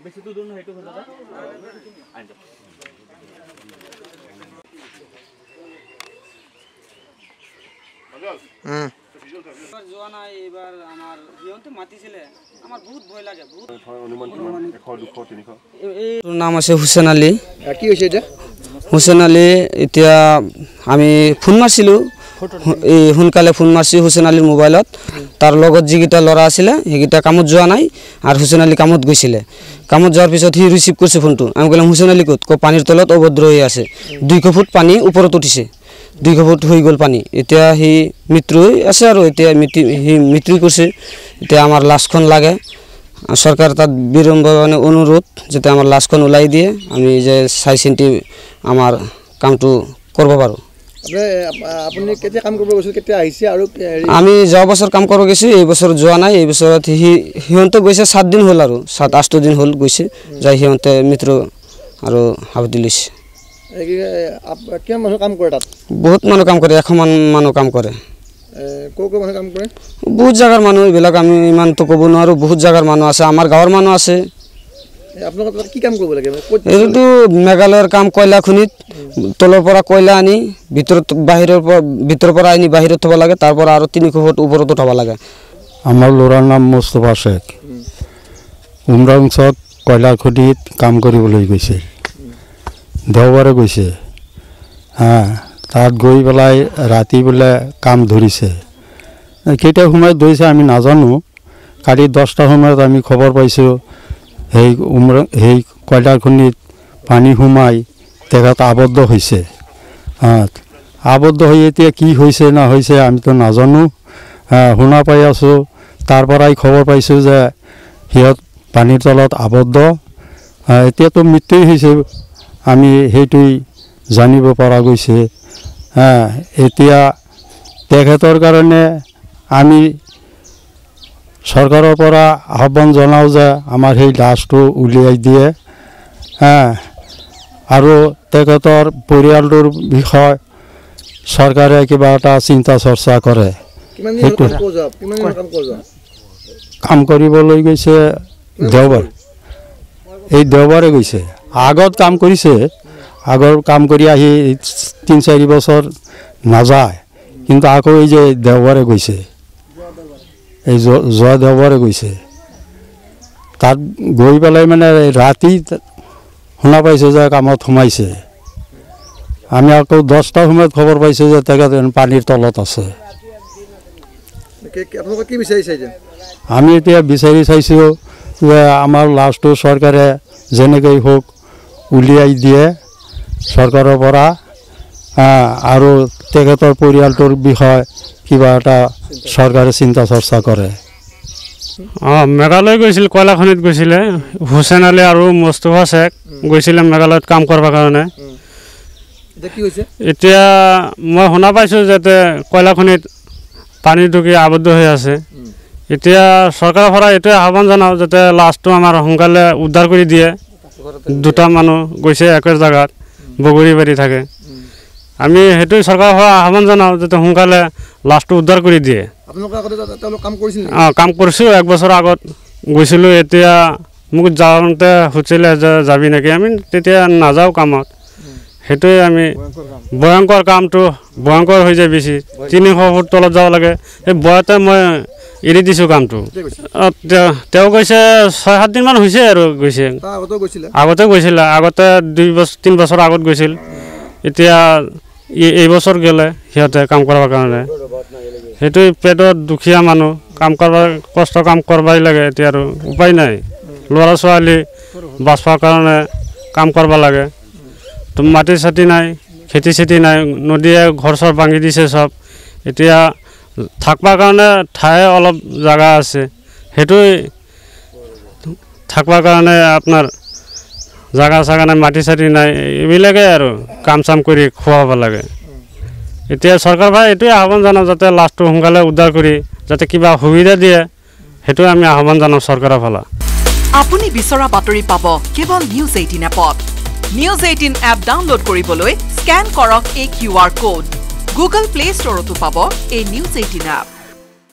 বেশি তো দূর না একটু দাদা আনજો জোয়ানা এবার আমার জীবনতে মাতিছিলে আমার বহুত ভয় লাগে বহুত অনুমান 100 200 300 এর নাম আছে হুসেন আলী কি হইছে এটা হুসেন আলী এতিয়া আমি ফোন মারছিলো এই হুনকালে ফোন মারছি হুসেন আলীর মোবাইলত তার লগত যিগিটা লড়া আছিলে হেগিটা কামত যোৱা নাই আর হুসেন আলী কামত গৈছিলে কামত যাওয়ার পিছত হি রিসিভ করছে ফোনটো আমি কইলাম হুসেন আলী কত কো পানির তলত অভদ্র হয়ে আছে 2 ফুট পানি উপরত উঠিছে 2 ফুট হয়ে গল পানি এতিয়া হি মৃত্যু আছে আর এতিয়া মৃত্যু করছে এতিয়া আমার লাশখন লাগে সরকার তার বিড়ম্বনে অনুরোধ যাতে আমার লাশখন উলাই দিয়ে আমি যে সাইসেন্টি আমার কামটো করব পারো আপনি কেতিয়া কাম কৰিব গৈছিল কেতিয়া আহিছে আৰু আমি যোৱা বছৰ কাম কৰিব গৈছো এই বছৰ যোৱা নাই এই বছৰত হিহঁতে গৈছে 7 দিন হ'ল আৰু 7-8 দিন হ'ল গৈছে যাই হিহঁতে মিত্ৰ আৰু হাবদি লৈছে কিমান মানুহ কাম কৰে তাত বহুত মানুহ কাম কৰে 100 মান মানুহ কাম কৰে কো মানুহ কাম কৰে বহুত জাগাৰ মানুহ এইবিলাক আমি ইমান তো ক'ব নোৱাৰো বহুত জাগাৰ মানুহ আছে আমাৰ গাঁৱৰ মানুহ আছে আপোনালোক কি কাম কৰিব লাগে এইটো মেঘালয়ৰ কাম কয়লা খনিত তলৰ পৰা কয়লা আনি ভিতৰৰ পৰা আনি বাহিৰত থব লাগে তাৰ পৰা আৰু 3 ফুট ওপৰত উঠাব লাগে আমাৰ ল'ৰাৰ নাম মুস্তাফা শেখ উমৰাংছত কয়লা খনিত কাম কৰিবলৈ গৈছে দেওবাৰে গৈছে তাত গৈ পেলাই ৰাতি বোলে কাম ধৰিছে কেতিয়া সময়ত ধৰিছে আমি নাজানো কালি 10টা সময়ত আমি খবৰ পাইছোঁ সেই কয়লা খনিত পানী সোমাই তেখেত আবদ্ধ হৈছে আবদ্ধ হৈ এতিয়া কি হৈছে না হৈছে আমিতো নাজানো শুনা পাই আছোঁ তাৰ পৰাই খবৰ পাইছোঁ যে সিহঁত পানীৰ তলত আবদ্ধ এতিয়াতো মৃত্যু হৈছে আমি সেইটোই জানিব পৰা গৈছে এতিয়া তেখেতৰ কাৰণে আমি চৰকাৰৰ পৰা আহ্বান জনাও যে আমাৰ সেই লাশটো উলিয়াই দিয়ে আৰু তেখেতৰ পৰিয়ালটোৰ বিষয় চৰকাৰে কিবা এটা চিন্তা চৰ্চা কৰে কাম কৰিবলৈ গৈছে দেওবাৰ এই দেওবাৰে গৈছে আগত কাম কৰিছে আগৰ কাম কৰি আহি 3-4 বছৰ নাযায় কিন্তু আকৌ এই যে দেওবাৰে গৈছে এই যোৱা দেওবাৰে গৈছে তাত গৈ পেলাই মানে ৰাতি শুনা পাইছোঁ যে কামত সোমাইছে আমি আকৌ 10টা সময়ত খবৰ পাইছোঁ যে তেখেত পানীৰ তলত আছে আমি এতিয়া বিচাৰি চাইছোঁ যে আমাৰ লাশটো চৰকাৰে যেনেকৈ হোক উলিয়াই দিয়ে চৰকাৰৰ পৰা আৰু তেখেতৰ পৰিয়ালটোৰ বিষয়ে কিবা এটা চৰকাৰে চিন্তা চৰ্চা কৰে মেঘালয় গৈছিল কয়লা খনিত গৈছিলে হুসেন আলী আৰু মুস্তাফা শেখ গৈছিলে মেঘালয়ত কাম কৰাৰ কাৰণে এতিয়া মই শুনা পাইছোঁ যাতে কয়লা খনিত পানী ঢুকি আবদ্ধ হৈ আছে এতিয়া চৰকাৰৰ পৰা এইটোৱে আহ্বান জনাওঁ যাতে লাশটো আমাৰ সোনকালে উদ্ধাৰ কৰি দিয়ে 2টা মানুহ গৈছে একে জাগাত বগৰীবাৰী থাকে আমি সেইটোৱে চৰকাৰৰ পৰা আহ্বান জনাওঁ যাতে সোনকালে লাশটো উদ্ধাৰ কৰি দিয়ে কাম কৰিছোঁ 1 বছৰ আগত গৈছিলোঁ এতিয়া মোক যাওঁতে সুধিছিলে যে যাবি নেকি আমি তেতিয়া নাযাওঁ কামত সেইটোৱে আমি ভয়ংকৰ কামটো ভয়ংকৰ হৈ যায় বেছি 300 ফুট তলত যাব লাগে সেই ভয়তে মই এৰি দিছোঁ কামটো তেওঁ গৈছে 6-7 দিনমান হৈছে আৰু গৈছে আগতে গৈছিলে আগতে 2-3 বছৰ আগত গৈছিল এতিয়া এই বছৰ গ'লে সিহঁতে কাম কৰাৰ কাৰণে সেইটোৱে পেটত দুখীয়া মানুহ কাম কৰাৰ কষ্ট কাম কৰবাই লাগে এতিয়া আৰু উপায় নাই ল'ৰা ছোৱালী বাচপাৰ কাৰণে কাম কৰিব লাগে তো মাটি চাটি নাই খেতি চেতি নাই নদীয়ে ঘৰ চৰ ভাঙি দিছে সব এতিয়া থাকবাৰ কাৰণে ঠাই অলপ জায়গা আছে সেইটোৱে থাকবাৰ কাৰণে আপোনাৰ জায়গা চাগা নাই মাটি চাটি নাই এইবিলাকে আৰু কাম চাম কৰি খুৱাব লাগে এতিয়া চৰকাৰ ভাই এইটোৱে আহ্বান জনাওঁ যাতে লাশটো সোনকালে উদ্ধাৰ কৰি যাতে কিবা সুবিধা দিয়ে সেইটোৱে আমি আহ্বান জনাওঁ চৰকাৰৰ ফালে আপুনি বিচৰা বাতৰি পাব কেৱল নিউজ 18 এপত নিউজ 18 এপ ডাউনলোড কৰিবলৈ স্ক্যান কৰক এই QR কোড গুগল প্লে ষ্টৰতো পাব এই নিউজ 18 এপ